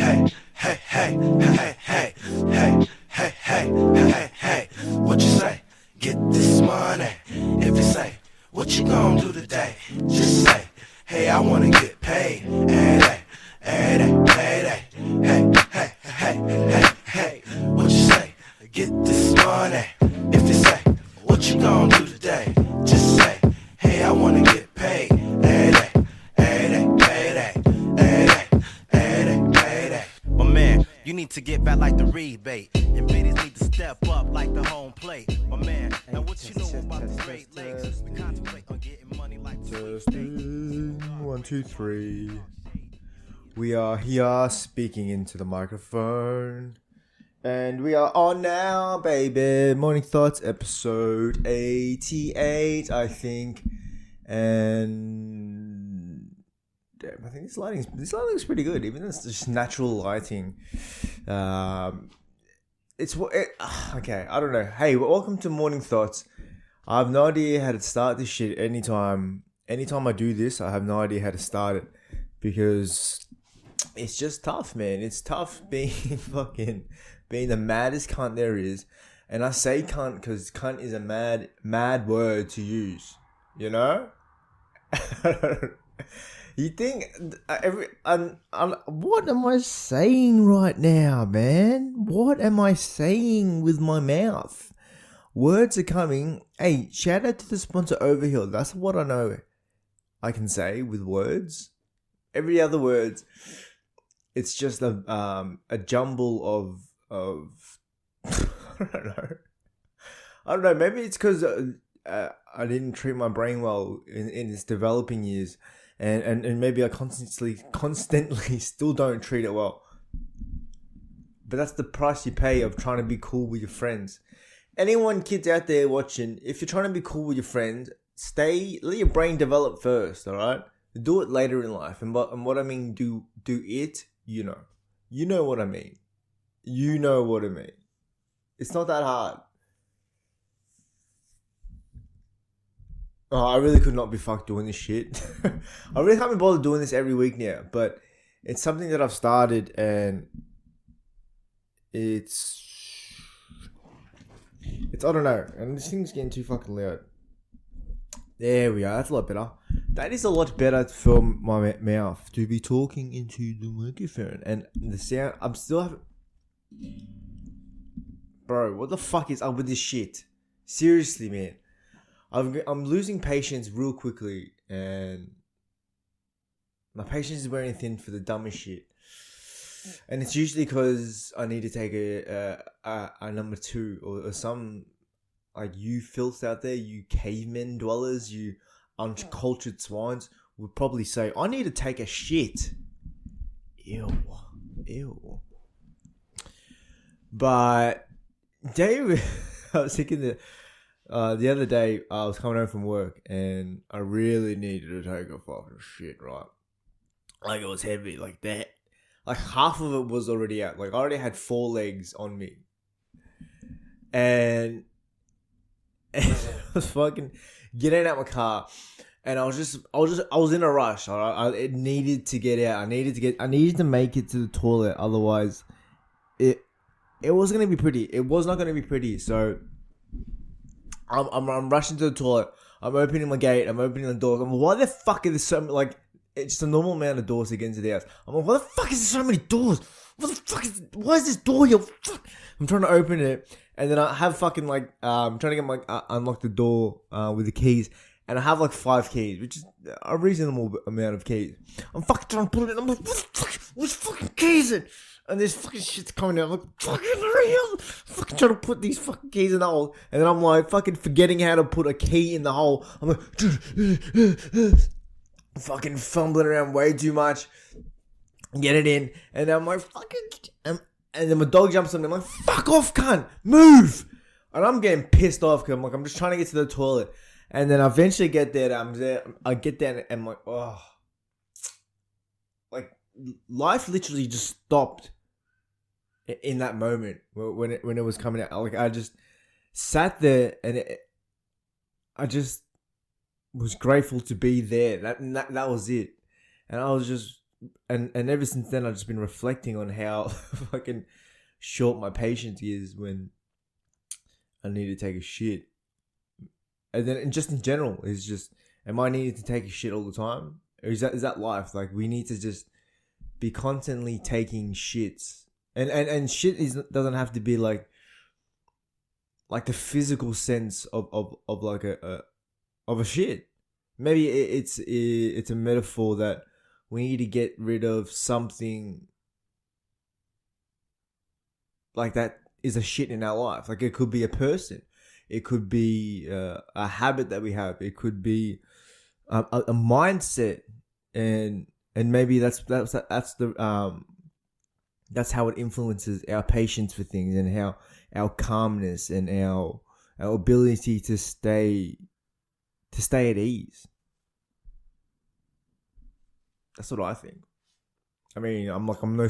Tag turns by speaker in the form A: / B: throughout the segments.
A: hey, hey, hey, hey, hey, hey, hey, hey, hey, hey. What you say? Get this money. If you say, what you gonna do today? Just say, hey, I wanna get paid. Hey, hey, hey, hey, hey, hey, hey, hey, hey. What you say? Get this money. If you say, what you gonna do today? Just say, hey, I wanna get paid. Hey, hey, hey, hey, hey, hey, hey.
B: My man, you need to get back like the rebate. And biddies need to step up like the home plate. My man, now what you know about the straight legs? We contemplate on getting money like
C: Testing 1, 2, 3. We are here speaking into the microphone. And we are on now, baby. Morning Thoughts, episode 88, I think. And damn, I think this lighting's pretty good, even though it's just natural lighting. Okay, I don't know. Hey, welcome to Morning Thoughts. I have no idea how to start this shit anytime I do this. I have no idea how to start it because it's just tough, man. It's tough being being the maddest cunt there is. And I say cunt because cunt is a mad word to use. You know? You think what am I saying right now, man? What am I saying with my mouth? Words are coming. Hey, shout out to the sponsor Overhill. That's what I know I can say with words. Every other words, it's just a jumble of I don't know. Maybe it's because I didn't treat my brain well in its developing years. And maybe I constantly still don't treat it well. But that's the price you pay of trying to be cool with your friends. Anyone kids out there watching, if you're trying to be cool with your friends, let your brain develop first, alright? Do it later in life. And what I mean, do it, you know. You know what I mean. You know what I mean. It's not that hard. Oh, I really could not be fucked doing this shit. I really can't be bothered doing this every week now, but it's something that I've started and it's I don't know, and this thing's getting too fucking loud. There we are, that's a lot better. That is a lot better for my mouth to be talking into the microphone and the sound. I'm still having... Bro, what the fuck is up with this shit? Seriously, man. I'm losing patience real quickly, and my patience is wearing thin for the dumbest shit. And it's usually because I need to take a number 2 or some, like, you filths out there, you cavemen dwellers, you uncultured swines would probably say, I need to take a shit. Ew. But Dave, I was thinking that the other day I was coming home from work and I really needed to take a fucking shit, right? Like, it was heavy, like that. Like, half of it was already out. Like, I already had 4 legs on me. And I was fucking getting out my car. And I was in a rush. All right? It needed to get out. I needed to make it to the toilet. Otherwise, it wasn't going to be pretty. It was not going to be pretty. So I'm rushing to the toilet. I'm opening my gate. I'm opening the door. I'm like, why the fuck are there so many, like, it's just a normal amount of doors to get into the house. I'm like, why the fuck is there so many doors? Why is this door here? Fuck. I'm trying to open it. And then I have fucking, like, I'm trying to get unlock the door with the keys. And I have like 5 keys, which is a reasonable amount of keys. I'm fucking trying to put it in. I'm like, what's fucking keys in? And this fucking shit's coming out. I'm like, fucking real. Fucking trying to put these fucking keys in the hole. And then I'm like, fucking forgetting how to put a key in the hole. I'm like, fucking fumbling around way too much. Get it in. And I'm like, fucking. And then my dog jumps on me. I'm like, fuck off, cunt. Move. And I'm getting pissed off because I'm just trying to get to the toilet. And then I eventually get there. I get there and I'm like, oh. Like, life literally just stopped in that moment when it was coming out. Like, I just sat there and I just was grateful to be there. That was it. And I was just and ever since then I've just been reflecting on how fucking short my patience is when I need to take a shit. And then and just in general, it's just, am I needing to take a shit all the time? Or is that life? Like, we need to just be constantly taking shits. And shit doesn't have to be like the physical sense of like a shit. Maybe it's a metaphor that we need to get rid of something like that is a shit in our life. Like, it could be a person, it could be a habit that we have, it could be a mindset, and maybe that's how it influences our patience for things, and how our calmness and our ability to stay at ease. That's what I think. I mean, I'm no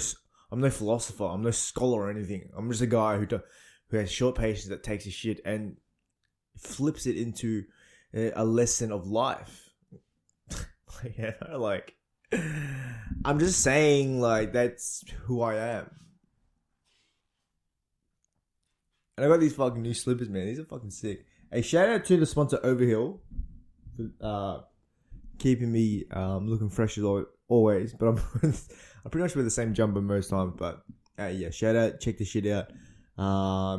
C: philosopher, I'm no scholar or anything. I'm just a guy who has short patience, that takes a shit and flips it into a lesson of life. Like, I'm just saying, like, that's who I am. And I got these fucking new slippers, man. These are fucking sick. Hey, shout out to the sponsor Overhill for keeping me looking fresh as always. But I pretty much wear the same jumper most times. But yeah, shout out, check this shit out.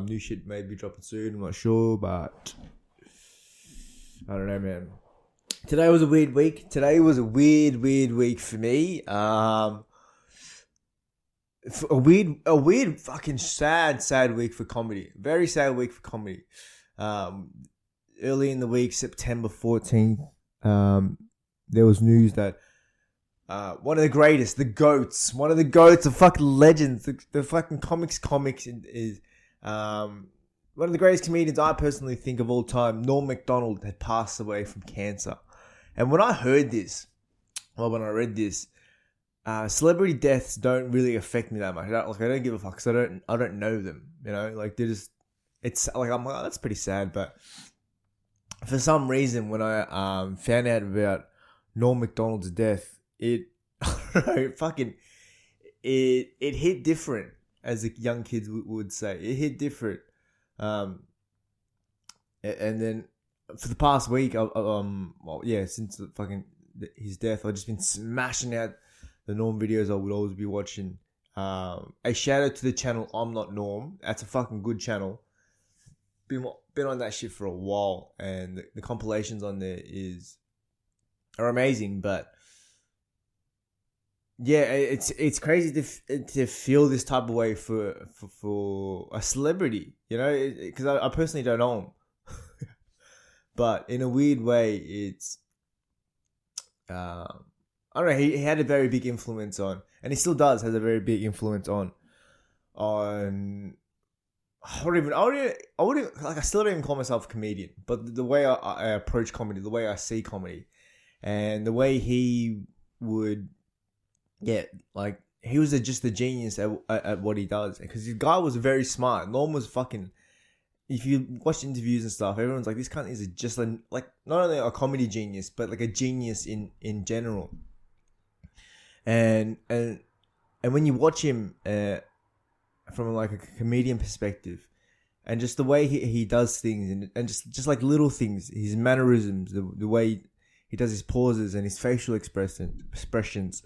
C: New shit may be dropping soon. I'm not sure, but I don't know, man. Today was a weird week. Today was a weird week for me. A weird fucking sad week for comedy. Very sad week for comedy. Early in the week, September 14th, there was news that one of the greatest, one of the fucking legends, the fucking comics is one of the greatest comedians I personally think of all time, Norm Macdonald, had passed away from cancer. And when I read this, celebrity deaths don't really affect me that much. I don't give a fuck, because I don't know them. You know, like, it's like, I'm like, oh, that's pretty sad. But for some reason, when I found out about Norm Macdonald's death, it I don't know, it hit different, as the young kids would say. It hit different. And then for the past week, since his death, I've just been smashing out the Norm videos I would always be watching. A shout out to the channel I'm Not Norm. That's a fucking good channel. Been on that shit for a while, and the compilations on there are amazing. But yeah, it's crazy to feel this type of way for a celebrity, you know, because I personally don't know him. But in a weird way, it's I don't know. He had a very big influence on, and he still has a very big influence on. I still don't even call myself a comedian, but the way I approach comedy, the way I see comedy, and the way he would, like, he was just a genius at what he does, because the guy was very smart. Norm was fucking. If you watch interviews and stuff, everyone's like, this cunt is just like not only a comedy genius, but like a genius in general. And when you watch him from like a comedian perspective, and just the way he does things, and just like little things, his mannerisms, the way he does his pauses and his facial expressions,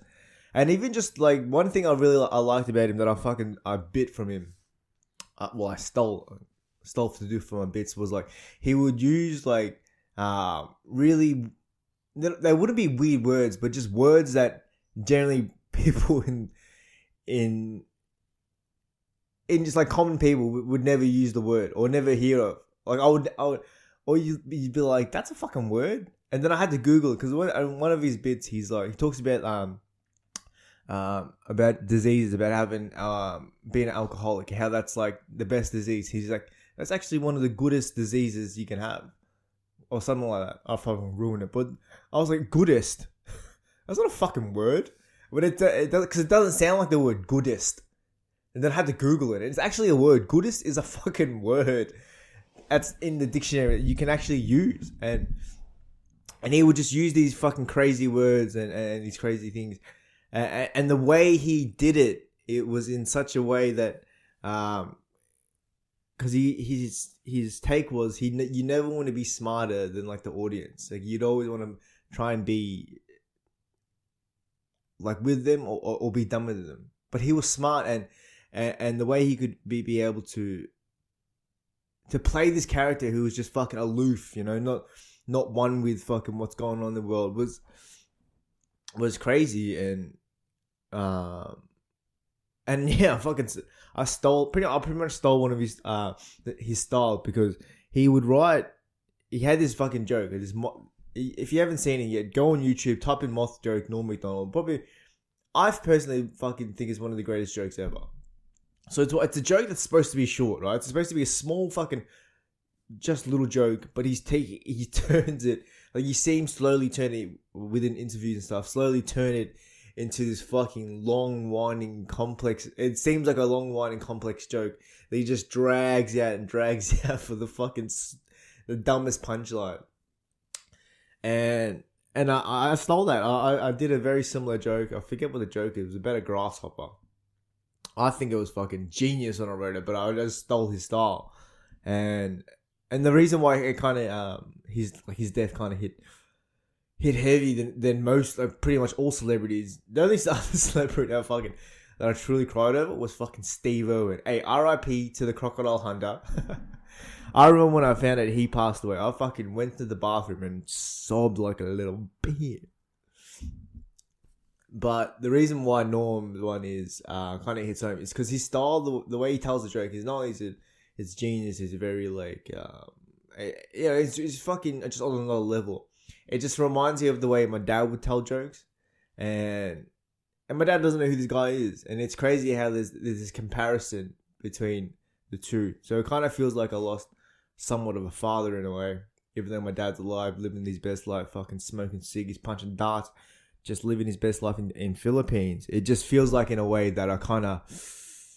C: and even just like one thing I liked about him that I bit from him, I stole to do for my bits, was like he would use like really, they wouldn't be weird words, but just words that generally people in just like common people would never use the word or never hear of. Like I would, or you'd be like, that's a fucking word. And then I had to Google it, because one of his bits, he talks about diseases, about having being an alcoholic, how that's like the best disease. He's like, that's actually one of the goodest diseases you can have, or something like that. I fucking ruined it, but I was like, goodest. That's not a fucking word, but it does, because it doesn't sound like the word goodest. And then I had to Google it. It's actually a word. Goodest is a fucking word that's in the dictionary that you can actually use, and he would just use these fucking crazy words and these crazy things. And the way he did it, it was in such a way that, because his take was you never want to be smarter than like the audience. Like you'd always want to try and be like with them or be done with them. But he was smart, and the way he could be able to play this character who was just fucking aloof, you know, not one with fucking what's going on in the world was crazy. And yeah, I pretty much stole one of his style, because he would write. He had this fucking joke. If you haven't seen it yet, go on YouTube, type in moth joke, Norm Macdonald. Probably, I personally fucking think it's one of the greatest jokes ever. So it's a joke that's supposed to be short, right? It's supposed to be a small fucking, just little joke, but he turns it, like you see him slowly turn it within interviews and stuff, slowly turn it into this fucking long, winding, complex. It seems like a long, winding, complex joke that he just drags out for the dumbest punchline. And I stole that. I did a very similar joke. I forget what the joke is. It was about a grasshopper. I think it was fucking genius when I wrote it, but I just stole his style. And the reason why it kind of his death kind of hit heavy than most, like pretty much all celebrities. The only other celebrity that I truly cried over was fucking Steve Irwin. Hey, R.I.P. to the crocodile hunter. I remember when I found out he passed away, I fucking went to the bathroom and sobbed like a little bitch. But the reason why Norm's one is kind of hits home is because his style, the way he tells the joke, is not only his genius, is very like it's fucking just on another level. It just reminds me of the way my dad would tell jokes, and my dad doesn't know who this guy is, and it's crazy how there's this comparison between the two. So it kind of feels like I lost somewhat of a father in a way, even though my dad's alive, living his best life, fucking smoking ciggies, punching darts, just living his best life in Philippines. It just feels like in a way that I kind of,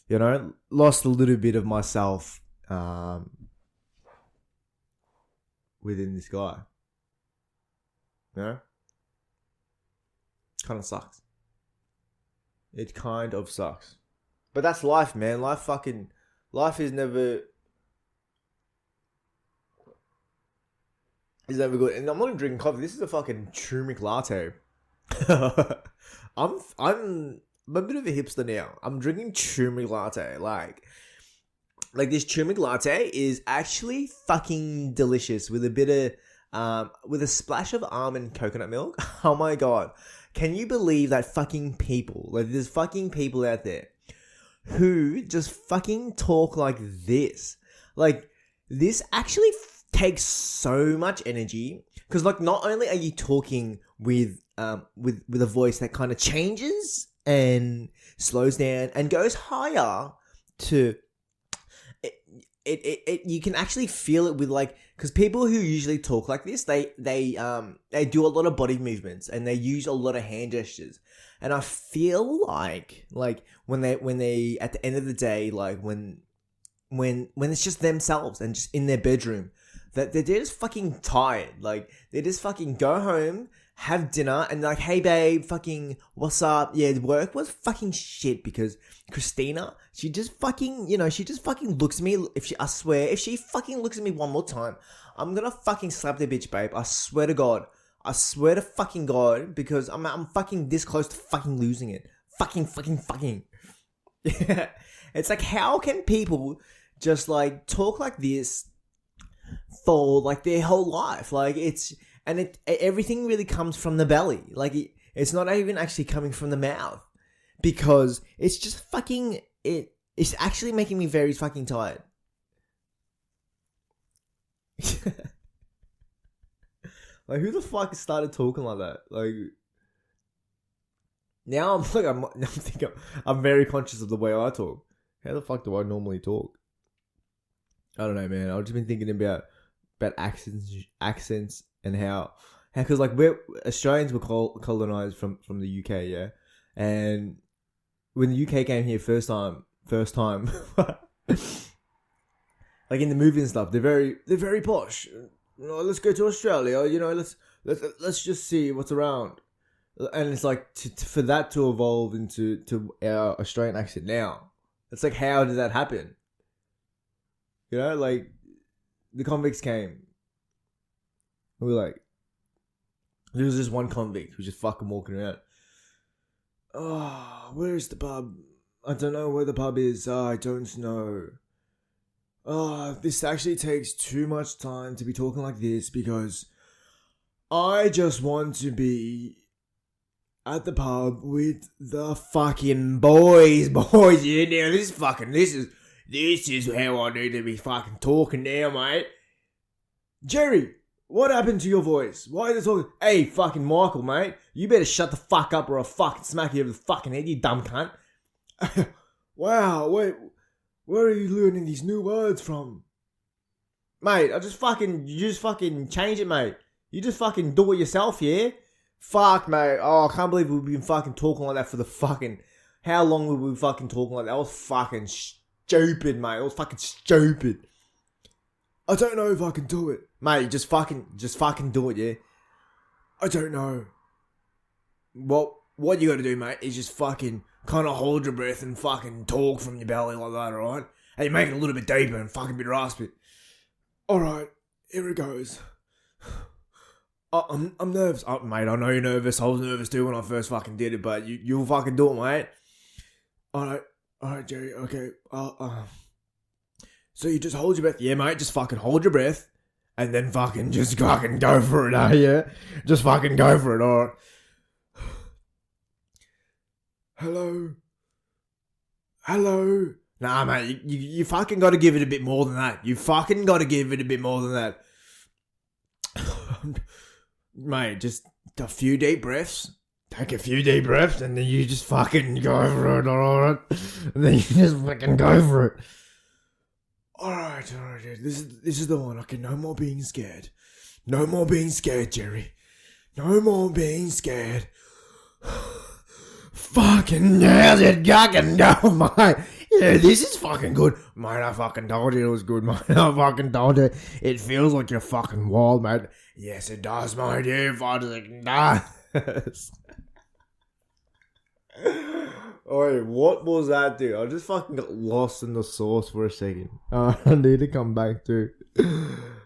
C: you know, lost a little bit of myself within this guy. You know? Kind of sucks. It kind of sucks. But that's life, man. Life is never good. And I'm not drinking coffee. This is a fucking turmeric latte. I'm a bit of a hipster now. I'm drinking turmeric latte. Like this turmeric latte is actually fucking delicious with a bit of with a splash of almond coconut milk. Oh my god. Can you believe that fucking people, like there's fucking people out there who just fucking talk like this. Like this actually takes so much energy, because like not only are you talking with a voice that kind of changes and slows down and goes higher to it you can actually feel it with like, because people who usually talk like this, they do a lot of body movements and they use a lot of hand gestures, and I feel like when they at the end of the day, like when it's just themselves and just in their bedroom, that they're just fucking tired. Like they just fucking go home, have dinner, and like, hey babe, fucking what's up? Yeah, work was fucking shit because Christina, she just fucking looks at me. I swear, if she fucking looks at me one more time, I'm gonna fucking slap the bitch, babe. I swear to God. I swear to fucking God, because I'm fucking this close to fucking losing it. Fucking. Yeah. It's like, how can people just like talk like this for like their whole life? Like everything really comes from the belly. Like it's not even actually coming from the mouth, because it's just fucking it's actually making me very fucking tired. Like who the fuck started talking like that? Like now I'm very conscious of the way I talk. How the fuck do I normally talk? I don't know, man. I've just been thinking about accents and how because like we're Australians were colonized from the UK, yeah. And when the UK came here first time, like in the movies and stuff, they're very posh. You know, let's go to Australia. You know, let's just see what's around. And it's like for that to evolve into our Australian accent now. It's like, how did that happen? You know, like the convicts came. We were like, there was this one convict who was just fucking walking around. Oh, where's the pub? I don't know where the pub is. Oh, I don't know. Oh, this actually takes too much time to be talking like this because I just want to be at the pub with the fucking boys. Boys, yeah, now this is how I need to be fucking talking now, mate. Jerry, what happened to your voice? Why is it talking? Hey, fucking Michael, mate, you better shut the fuck up or I'll fucking smack you over the fucking head, you dumb cunt. Wow, wait, where are you learning these new words from? Mate, you just fucking change it, mate. You just fucking do it yourself, yeah? Fuck, mate. Oh, I can't believe we've been fucking talking like that for the fucking... How long have we been fucking talking like that? That was fucking stupid, mate. It was fucking stupid. I don't know if I can do it. Mate, just fucking do it, yeah? I don't know. What you gotta do, mate, is just fucking kind of hold your breath and fucking talk from your belly like that, alright? And you make it a little bit deeper and fucking a bit raspy. Alright, here it goes. I'm nervous. Oh, mate, I know you're nervous. I was nervous too when I first fucking did it, but you'll fucking do it, mate. Alright, Jerry, okay. So you just hold your breath. Yeah, mate, just fucking hold your breath. And then fucking just fucking go for it, yeah? Just fucking go for it, alright? Hello? Nah, mate, you fucking gotta give it a bit more than that. You fucking gotta give it a bit more than that. Mate, just a few deep breaths. Take a few deep breaths and then you just fucking go for it, alright? And then you just fucking go for it. Alright, this is the one. Okay, no more being scared. No more being scared, Jerry. No more being scared. Fucking how's it fucking go, mate? Yeah, this is fucking good. Mate, I fucking told you it was good, mate. I fucking told you. It feels like you're fucking wild, mate. Yes, it does, mate. Yeah, fucking does. Oi, what was that, dude? I just fucking got lost in the sauce for a second. I need to come back to.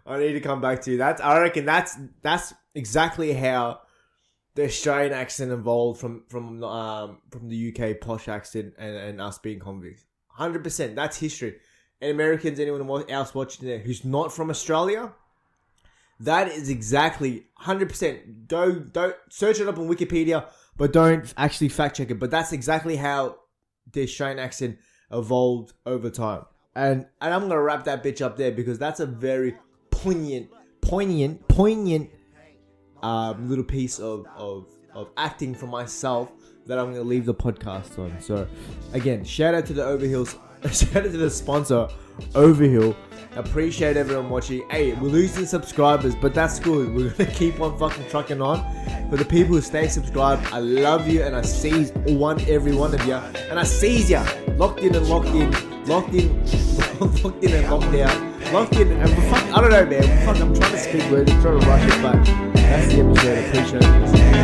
C: I reckon that's exactly how the Australian accent evolved from the UK posh accent and us being convicts. 100%. That's history. And Americans, anyone else watching there who's not from Australia, that is exactly 100%. Don't search it up on Wikipedia, but don't actually fact check it. But that's exactly how the Australian accent evolved over time. And I'm gonna wrap that bitch up there because that's a very poignant little piece of acting for myself that I'm gonna leave the podcast on. So again, shout out to the Overhills, shout out to the sponsor, Overhill. Appreciate everyone watching. Hey, we're losing subscribers, but that's good. We're gonna keep on fucking trucking on. For the people who stay subscribed, I love you and I seize every one of you. And I seize you. Locked in and locked in. Locked in and locked out. Locked in and fuck, I don't know, man. Fuck, I'm trying to speak words, I'm trying to rush it, but that's the episode. Appreciate it.